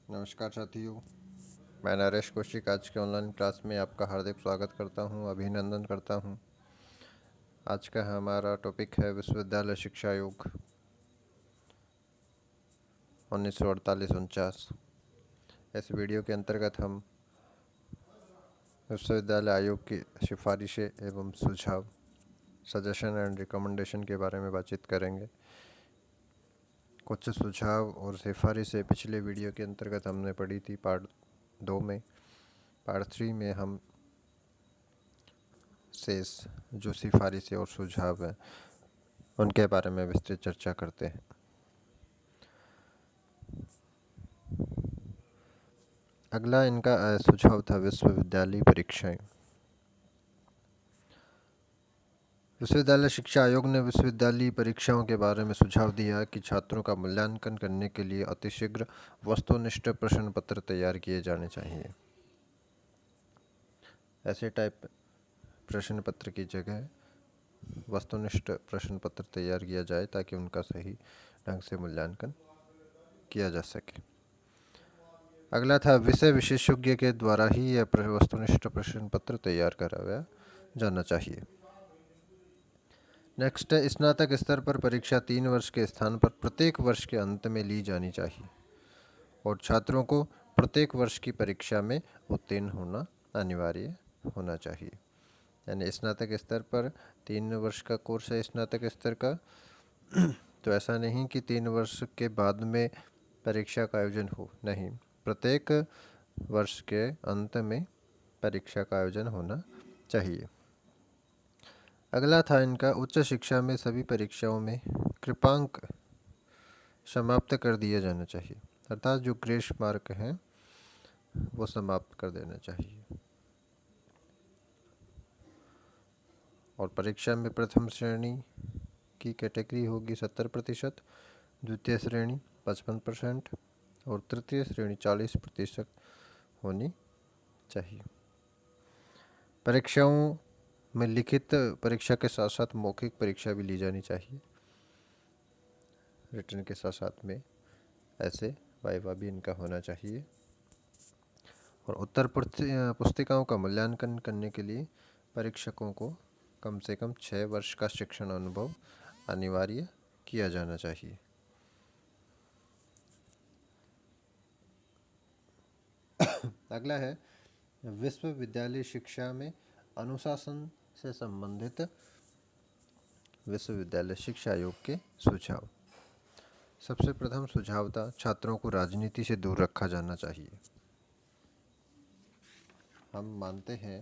नमस्कार साथियों, मैं नरेश कौशिक आज के ऑनलाइन क्लास में आपका हार्दिक स्वागत करता हूं, अभिनंदन करता हूं। आज का हमारा टॉपिक है विश्वविद्यालय शिक्षा आयोग 1948-49। इस वीडियो के अंतर्गत हम विश्वविद्यालय आयोग की सिफारिशें एवं सुझाव, सजेशन एंड रिकमेंडेशन के बारे में बातचीत करेंगे। कुछ सुझाव और सिफारिशें पिछले वीडियो के अंतर्गत हमने पढ़ी थी पार्ट 2 में। पार्ट 3 में हम शेष जो सिफारिशें और सुझाव हैं उनके बारे में विस्तृत चर्चा करते हैं। अगला इनका सुझाव था विश्वविद्यालय परीक्षाएं। विश्वविद्यालय शिक्षा आयोग ने विश्वविद्यालय परीक्षाओं के बारे में सुझाव दिया कि छात्रों का मूल्यांकन करने के लिए अतिशीघ्र वस्तुनिष्ठ प्रश्न पत्र तैयार किए जाने चाहिए। ऐसे टाइप प्रश्न पत्र की जगह वस्तुनिष्ठ प्रश्न पत्र तैयार किया जाए ताकि उनका सही ढंग से मूल्यांकन किया जा सके। अगला था विषय विशेषज्ञ के द्वारा ही यह वस्तुनिष्ठ प्रश्न पत्र तैयार कराया जाना चाहिए। नेक्स्ट है स्नातक स्तर पर परीक्षा 3 वर्ष के स्थान पर प्रत्येक वर्ष के अंत में ली जानी चाहिए और छात्रों को प्रत्येक वर्ष की परीक्षा में उत्तीर्ण होना अनिवार्य होना चाहिए। यानी स्नातक स्तर पर 3 वर्ष का कोर्स है स्नातक स्तर का, तो ऐसा नहीं कि 3 वर्ष के बाद में परीक्षा का आयोजन हो, नहीं, प्रत्येक वर्ष के अंत में परीक्षा का आयोजन होना चाहिए। अगला था इनका उच्च शिक्षा में सभी परीक्षाओं में कृपांक समाप्त कर दिया जाना चाहिए, अर्थात जो ग्रेस मार्क हैं वो समाप्त कर देना चाहिए। और परीक्षा में प्रथम श्रेणी की कैटेगरी होगी 70%, द्वितीय श्रेणी 55% और तृतीय श्रेणी 40% होनी चाहिए। परीक्षाओं में लिखित परीक्षा के साथ साथ मौखिक परीक्षा भी ली जानी चाहिए। रिटर्न के साथ साथ में ऐसे वाइवा भी इनका होना चाहिए। और उत्तर पुस्तिकाओं का मूल्यांकन करने के लिए परीक्षकों को कम से कम 6 वर्ष का शिक्षण अनुभव अनिवार्य किया जाना चाहिए। अगला है विश्वविद्यालय शिक्षा में अनुशासन से संबंधित विश्वविद्यालय शिक्षा आयोग के सुझाव। सबसे प्रथम सुझाव था छात्रों को राजनीति से दूर रखा जाना चाहिए। हम मानते हैं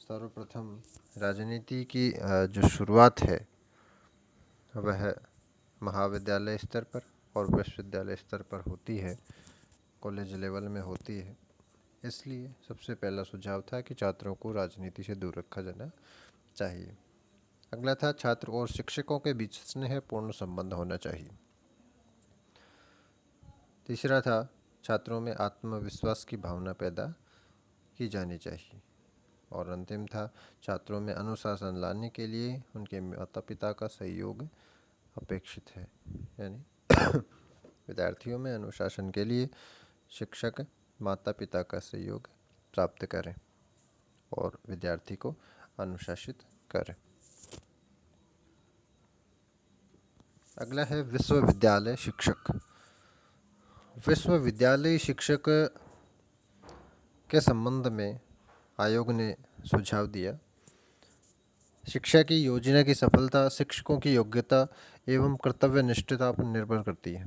सर्वप्रथम राजनीति की जो शुरुआत है वह महाविद्यालय स्तर पर और विश्वविद्यालय स्तर पर होती है, कॉलेज लेवल में होती है। इसलिए सबसे पहला सुझाव था कि छात्रों को राजनीति से दूर रखा जाना चाहिए। अगला था छात्र और शिक्षकों के बीच स्नेहपूर्ण संबंध होना चाहिए। तीसरा था छात्रों में आत्मविश्वास की भावना पैदा की जानी चाहिए। और अंतिम था छात्रों में अनुशासन लाने के लिए उनके माता पिता का सहयोग अपेक्षित है। यानी विद्यार्थियों में अनुशासन के लिए शिक्षक माता पिता का सहयोग प्राप्त करें और विद्यार्थी को अनुशासित करें। अगला है विश्वविद्यालय शिक्षक। विश्वविद्यालय शिक्षक के संबंध में आयोग ने सुझाव दिया। शिक्षा की योजना की सफलता शिक्षकों की योग्यता एवं कर्तव्य निष्ठता पर निर्भर करती है।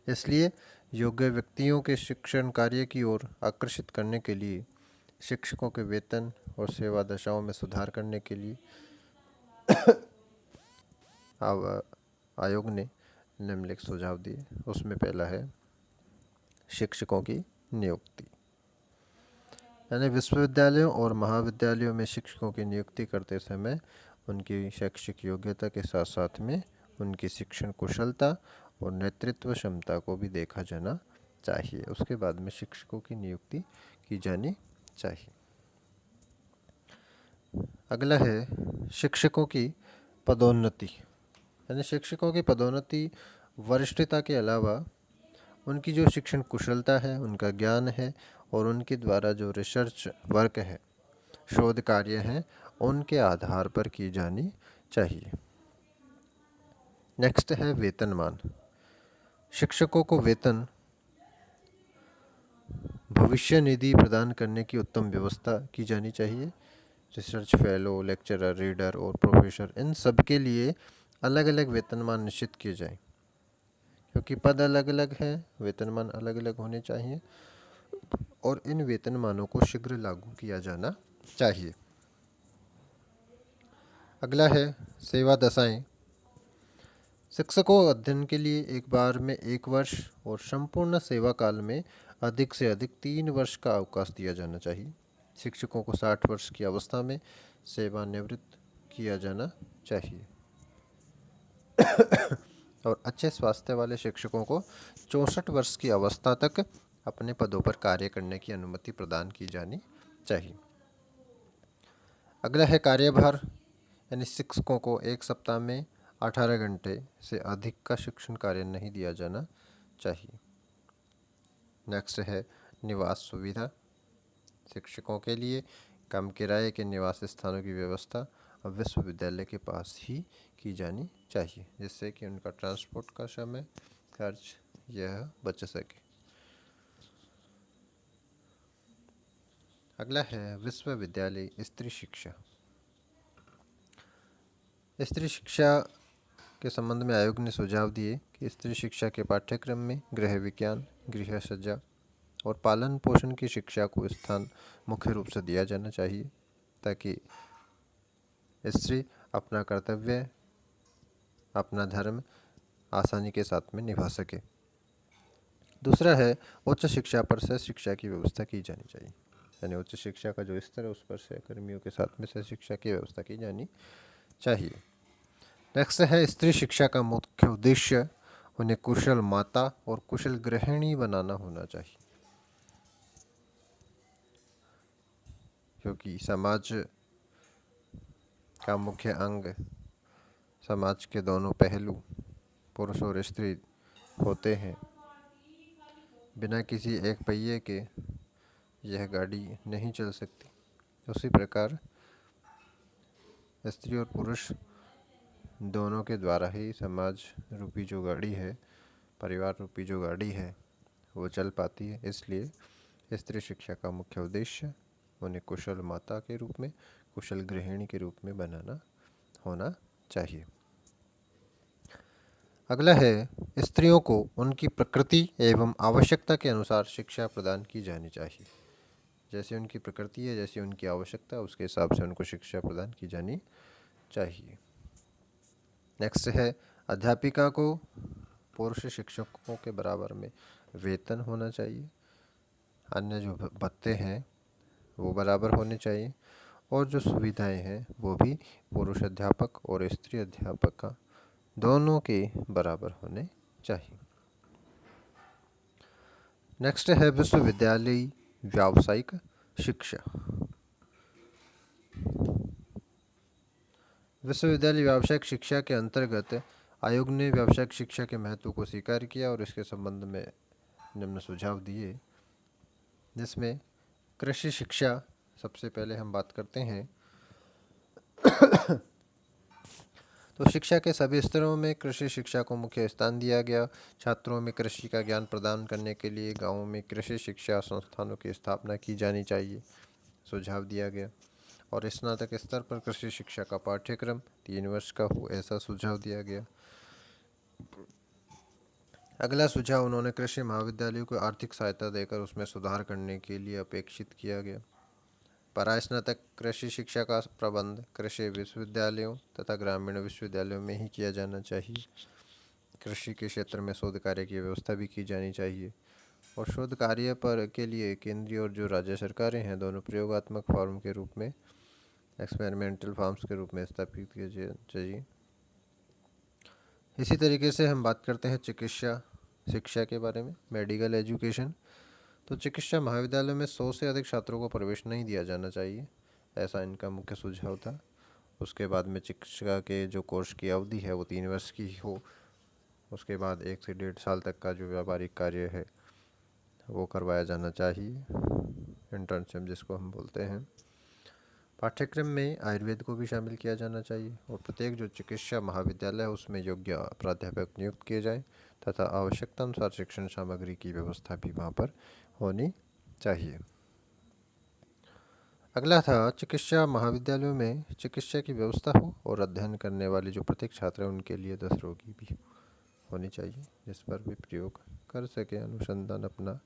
इसलिए योग्य व्यक्तियों के शिक्षण कार्य की ओर आकर्षित करने के लिए शिक्षकों के वेतन और सेवा दशाओं में सुधार करने के लिए आयोग ने निम्नलिखित सुझाव दिए। उसमें पहला है शिक्षकों की नियुक्ति। यानी विश्वविद्यालयों और महाविद्यालयों में शिक्षकों की नियुक्ति करते समय उनकी शैक्षिक योग्यता के साथ साथ में उनकी शिक्षण कुशलता और नेतृत्व क्षमता को भी देखा जाना चाहिए। उसके बाद में शिक्षकों की नियुक्ति की जानी चाहिए। अगला है शिक्षकों की पदोन्नति। यानी शिक्षकों की पदोन्नति वरिष्ठता के अलावा उनकी जो शिक्षण कुशलता है, उनका ज्ञान है और उनके द्वारा जो रिसर्च वर्क है, शोध कार्य हैं, उनके आधार पर की जानी चाहिए। नेक्स्ट है वेतनमान। शिक्षकों को वेतन भविष्य निधि प्रदान करने की उत्तम व्यवस्था की जानी चाहिए। रिसर्च फेलो, लेक्चरर, रीडर और प्रोफेसर, इन सब के लिए अलग अलग वेतनमान निश्चित किए जाएं, क्योंकि पद अलग अलग हैं, वेतनमान अलग अलग होने चाहिए और इन वेतनमानों को शीघ्र लागू किया जाना चाहिए। अगला है सेवा दशाएं। शिक्षकों को अध्ययन के लिए एक बार में 1 वर्ष और संपूर्ण सेवा काल में अधिक से अधिक 3 वर्ष का अवकाश दिया जाना चाहिए। शिक्षकों को 60 वर्ष की अवस्था में सेवानिवृत्त किया जाना चाहिए और अच्छे स्वास्थ्य वाले शिक्षकों को 64 वर्ष की अवस्था तक अपने पदों पर कार्य करने की अनुमति प्रदान की जानी चाहिए। अगला है कार्यभार, यानी शिक्षकों को एक सप्ताह में 18 घंटे से अधिक का शिक्षण कार्य नहीं दिया जाना चाहिए। नेक्स्ट है निवास सुविधा। शिक्षकों के लिए कम किराए के निवास स्थानों की व्यवस्था विश्वविद्यालय के पास ही की जानी चाहिए, जिससे कि उनका ट्रांसपोर्ट का समय खर्च यह बच सके। अगला है विश्वविद्यालय स्त्री शिक्षा। स्त्री शिक्षा के संबंध में आयोग ने सुझाव दिए कि स्त्री शिक्षा के पाठ्यक्रम में गृह विज्ञान, गृह सज्जा और पालन पोषण की शिक्षा को स्थान मुख्य रूप से दिया जाना चाहिए, ताकि स्त्री अपना कर्तव्य, अपना धर्म आसानी के साथ में निभा सके। दूसरा है उच्च शिक्षा पर सह शिक्षा की व्यवस्था की जानी चाहिए, यानी उच्च शिक्षा का जो स्तर है उस पर सहकर्मियों के साथ में सह शिक्षा की व्यवस्था की जानी चाहिए। नेक्स्ट है स्त्री शिक्षा का मुख्य उद्देश्य उन्हें कुशल माता और कुशल गृहिणी बनाना होना चाहिए, क्योंकि समाज का मुख्य अंग, समाज के दोनों पहलू पुरुष और स्त्री होते हैं। बिना किसी एक पहिए के यह गाड़ी नहीं चल सकती। उसी प्रकार स्त्री और पुरुष दोनों के द्वारा ही समाज रूपी जो गाड़ी है, परिवार रूपी जो गाड़ी है, वो चल पाती है। इसलिए स्त्री शिक्षा का मुख्य उद्देश्य उन्हें कुशल माता के रूप में, कुशल गृहिणी के रूप में बनाना होना चाहिए। अगला है स्त्रियों को उनकी प्रकृति एवं आवश्यकता के अनुसार शिक्षा प्रदान की जानी चाहिए। जैसे उनकी प्रकृति है, जैसी उनकी आवश्यकता, उसके हिसाब से उनको शिक्षा प्रदान की जानी चाहिए। नेक्स्ट है अध्यापिका को पुरुष शिक्षकों के बराबर में वेतन होना चाहिए। अन्य जो भत्ते हैं वो बराबर होने चाहिए और जो सुविधाएं हैं वो भी पुरुष अध्यापक और स्त्री अध्यापक का दोनों के बराबर होने चाहिए। नेक्स्ट है विश्वविद्यालय व्यावसायिक शिक्षा। विश्वविद्यालय व्यावसायिक शिक्षा के अंतर्गत आयोग ने व्यावसायिक शिक्षा के महत्व को स्वीकार किया और इसके संबंध में निम्न सुझाव दिए, जिसमें कृषि शिक्षा सबसे पहले हम बात करते हैं। तो शिक्षा के सभी स्तरों में कृषि शिक्षा को मुख्य स्थान दिया गया। छात्रों में कृषि का ज्ञान प्रदान करने के लिए गांवों में कृषि शिक्षा संस्थानों की स्थापना की जानी चाहिए, सुझाव दिया गया। और स्नातक स्तर पर कृषि शिक्षा का पाठ्यक्रम 3 वर्ष का हो, ऐसा सुझाव दिया गया। अगला सुझाव उन्होंने कृषि महाविद्यालयों को आर्थिक सहायता देकर उसमें सुधार करने के लिए अपेक्षित किया गया। परास्नातक कृषि शिक्षा का प्रबंध कृषि विश्वविद्यालयों तथा ग्रामीण विश्वविद्यालयों में ही किया जाना चाहिए। कृषि के क्षेत्र में शोध कार्य की व्यवस्था भी की जानी चाहिए और शोध कार्य पर के लिए केंद्रीय और जो राज्य सरकारें हैं दोनों प्रयोगात्मक फार्म के रूप में, एक्सपेरिमेंटल फार्म्स के रूप में स्थापित किए चाहिए। इसी तरीके से हम बात करते हैं चिकित्सा शिक्षा के बारे में, मेडिकल एजुकेशन। तो चिकित्सा महाविद्यालय में 100 से अधिक छात्रों को प्रवेश नहीं दिया जाना चाहिए, ऐसा इनका मुख्य सुझाव था। उसके बाद में चिकित्सा के जो कोर्स की अवधि है वो 3 वर्ष की हो उसके बाद 1 से 1.5 साल तक का जो व्यावहारिक कार्य है वो करवाया जाना चाहिए, इंटर्नशिप जिसको हम बोलते हैं। पाठ्यक्रम में आयुर्वेद को भी शामिल किया जाना चाहिए और प्रत्येक जो चिकित्सा महाविद्यालय है उसमें योग्य प्राध्यापक नियुक्त किए जाएं तथा आवश्यकता अनुसार शिक्षण सामग्री की व्यवस्था भी वहाँ पर होनी चाहिए। अगला था चिकित्सा महाविद्यालयों में चिकित्सा की व्यवस्था हो और अध्ययन करने वाले जो प्रत्येक छात्र हैं उनके लिए 10 रोगी भी होनी चाहिए, जिस पर भी प्रयोग कर सकें, अनुसंधान अपना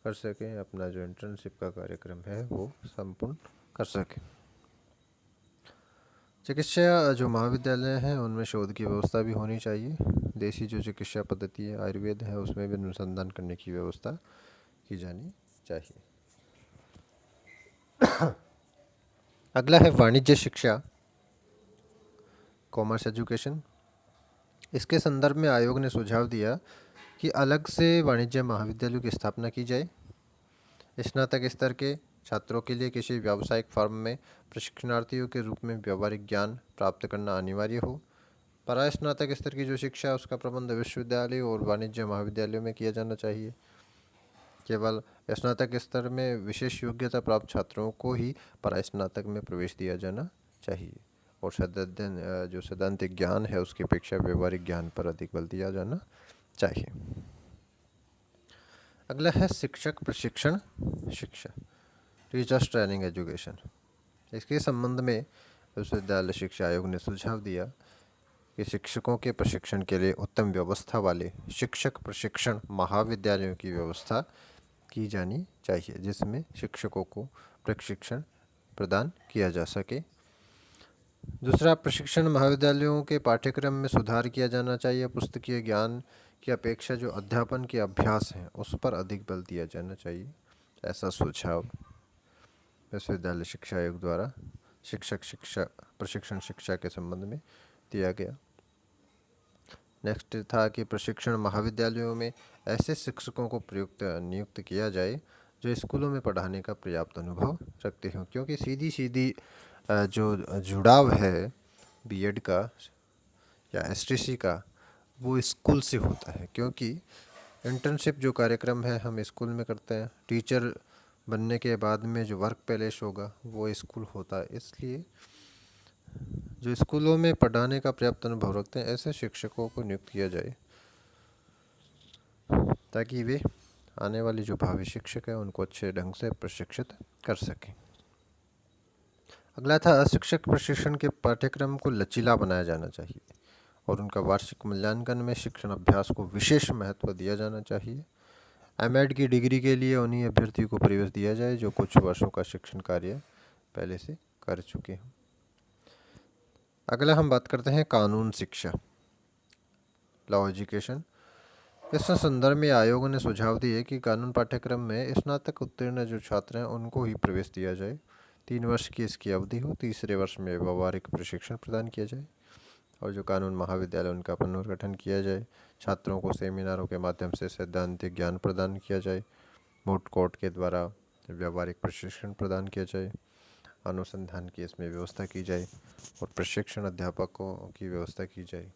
कर सकें, अपना जो इंटर्नशिप का कार्यक्रम है वो संपूर्ण कर सकें। चिकित्सा जो महाविद्यालय हैं उनमें शोध की व्यवस्था भी होनी चाहिए। देसी जो चिकित्सा पद्धति है आयुर्वेद है उसमें भी अनुसंधान करने की व्यवस्था की जानी चाहिए। अगला है वाणिज्य शिक्षा, कॉमर्स एजुकेशन। इसके संदर्भ में आयोग ने सुझाव दिया कि अलग से वाणिज्य महाविद्यालयों की स्थापना की जाए। स्नातक स्तर के छात्रों के लिए किसी व्यावसायिक फर्म में प्रशिक्षणार्थियों के रूप में व्यावहारिक ज्ञान प्राप्त करना अनिवार्य हो। परास्नातक स्तर की जो शिक्षा है उसका प्रबंध विश्वविद्यालय और वाणिज्य महाविद्यालयों में किया जाना चाहिए। केवल स्नातक स्तर में विशेष योग्यता प्राप्त छात्रों को ही परास्नातक में प्रवेश दिया जाना चाहिए और जो सैद्धांतिक ज्ञान है उसकी अपेक्षा व्यवहारिक ज्ञान पर अधिक बल दिया जाना चाहिए। अगला है शिक्षक प्रशिक्षण शिक्षा, टीचर्स ट्रेनिंग एजुकेशन। इसके संबंध में विश्वविद्यालय शिक्षा आयोग ने सुझाव दिया कि शिक्षकों के प्रशिक्षण के लिए उत्तम व्यवस्था वाले शिक्षक प्रशिक्षण महाविद्यालयों की व्यवस्था की जानी चाहिए, जिसमें शिक्षकों को प्रशिक्षण प्रदान किया जा सके। दूसरा, प्रशिक्षण महाविद्यालयों के पाठ्यक्रम में सुधार किया जाना चाहिए। पुस्तकीय ज्ञान की अपेक्षा जो अध्यापन के अभ्यास हैं उस पर अधिक बल दिया जाना चाहिए, ऐसा सुझाव विश्वविद्यालय शिक्षा आयोग द्वारा शिक्षा प्रशिक्षण शिक्षा के संबंध में दिया गया। नेक्स्ट था कि प्रशिक्षण महाविद्यालयों में ऐसे शिक्षकों को प्रयुक्त नियुक्त किया जाए जो स्कूलों में पढ़ाने का पर्याप्त अनुभव रखते हों, क्योंकि सीधी सीधी जो जुड़ाव है बीएड का या एसटीसी का वो स्कूल से होता है, क्योंकि इंटर्नशिप जो कार्यक्रम है हम स्कूल में करते हैं। टीचर बनने के बाद में जो वर्क प्लेस होगा वो स्कूल होता है, इसलिए जो स्कूलों में पढ़ाने का पर्याप्त अनुभव रखते हैं ऐसे शिक्षकों को नियुक्त किया जाए ताकि वे आने वाले जो भावी शिक्षक हैं उनको अच्छे ढंग से प्रशिक्षित कर सकें। अगला था शिक्षक प्रशिक्षण के पाठ्यक्रम को लचीला बनाया जाना चाहिए और उनका वार्षिक मूल्यांकन में शिक्षण अभ्यास को विशेष महत्व दिया जाना चाहिए। एमएड की डिग्री के लिए उन्हीं अभ्यर्थियों को प्रवेश दिया जाए जो कुछ वर्षों का शिक्षण कार्य पहले से कर चुके हों। अगला हम बात करते हैं कानून शिक्षा, लॉ एजुकेशन। इस संदर्भ में आयोग ने सुझाव दिए कि कानून पाठ्यक्रम में स्नातक उत्तीर्ण जो छात्र हैं उनको ही प्रवेश दिया जाए। 3 वर्ष की इसकी अवधि हो, तीसरे वर्ष में व्यवहारिक प्रशिक्षण प्रदान किया जाए और जो कानून महाविद्यालय उनका पुनर्गठन किया जाए। छात्रों को सेमिनारों के माध्यम से सैद्धांतिक ज्ञान प्रदान किया जाए, मूट कोर्ट के द्वारा व्यवहारिक प्रशिक्षण प्रदान किया जाए, अनुसंधान की इसमें व्यवस्था की जाए और प्रशिक्षण अध्यापकों की व्यवस्था की जाए।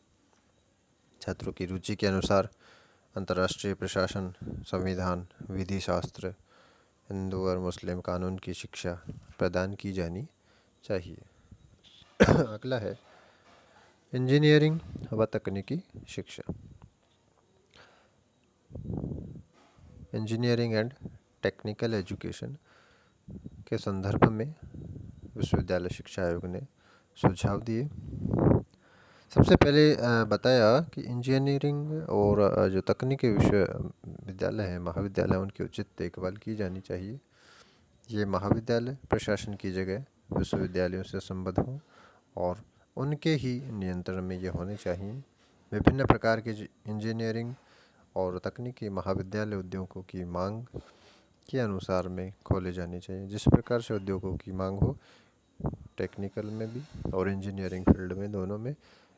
छात्रों की रुचि के अनुसार अंतर्राष्ट्रीय प्रशासन, संविधान, विधि शास्त्र, हिंदू और मुस्लिम कानून की शिक्षा प्रदान की जानी चाहिए। अगला है इंजीनियरिंग व तकनीकी शिक्षा, इंजीनियरिंग एंड टेक्निकल एजुकेशन के संदर्भ में विश्वविद्यालय शिक्षा आयोग ने सुझाव दिए। सबसे पहले बताया कि इंजीनियरिंग और जो तकनीकी विश्वविद्यालय हैं, महाविद्यालय, उनकी उचित देखभाल की जानी चाहिए। ये महाविद्यालय प्रशासन की जगह विश्वविद्यालयों से संबद्ध हों और उनके ही नियंत्रण में ये होने चाहिए। विभिन्न प्रकार के इंजीनियरिंग और तकनीकी महाविद्यालय उद्योगों की मांग के अनुसार में खोले जाने चाहिए। जिस प्रकार से उद्योगों की मांग हो, टेक्निकल में भी और इंजीनियरिंग फील्ड में, दोनों में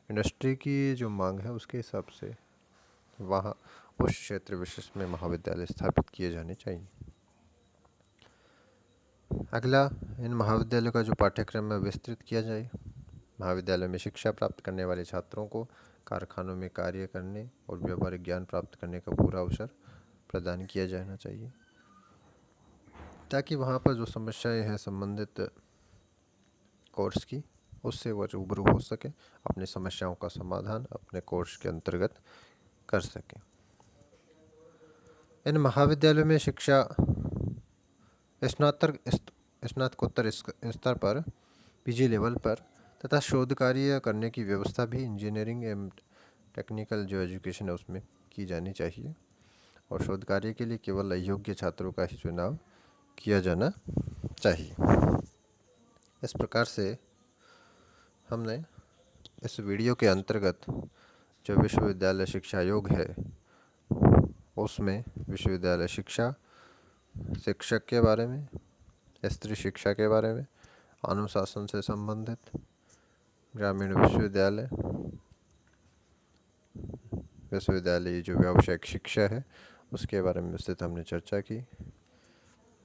इंडस्ट्री की जो मांग है उसके हिसाब से वहाँ उस क्षेत्र विशेष में महाविद्यालय स्थापित किए जाने चाहिए। अगला, इन महाविद्यालयों का जो पाठ्यक्रम है विस्तृत किया जाए। महाविद्यालय में शिक्षा प्राप्त करने वाले छात्रों को कारखानों में कार्य करने और व्यावहारिक ज्ञान प्राप्त करने का पूरा अवसर प्रदान किया जाना चाहिए, ताकि वहाँ पर जो समस्याएं हैं संबंधित कोर्स की, उससे वह रूबरू हो सके, अपनी समस्याओं का समाधान अपने कोर्स के अंतर्गत कर सकें। इन महाविद्यालयों में शिक्षा स्नातकोत्तर स्तर पर, पीजी लेवल पर तथा शोध कार्य करने की व्यवस्था भी इंजीनियरिंग एवं टेक्निकल जो एजुकेशन है उसमें की जानी चाहिए, और शोध कार्य के लिए केवल अयोग्य छात्रों का ही चुनाव किया जाना चाहिए। इस प्रकार से हमने इस वीडियो के अंतर्गत जो विश्वविद्यालय शिक्षा आयोग है उसमें विश्वविद्यालय शिक्षा, शिक्षक के बारे में, स्त्री शिक्षा के बारे में, अनुशासन से संबंधित, ग्रामीण विश्वविद्यालय, विश्वविद्यालय जो व्यावसायिक शिक्षा है उसके बारे में विस्तृत हमने चर्चा की।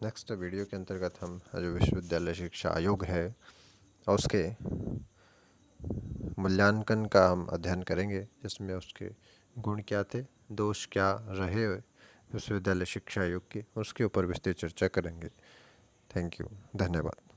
नेक्स्ट वीडियो के अंतर्गत हम जो विश्वविद्यालय शिक्षा आयोग है उसके मूल्यांकन का हम अध्ययन करेंगे, जिसमें उसके गुण क्या थे, दोष क्या रहे विश्वविद्यालय शिक्षा आयोग के, उसके ऊपर विस्तृत चर्चा करेंगे। थैंक यू, धन्यवाद।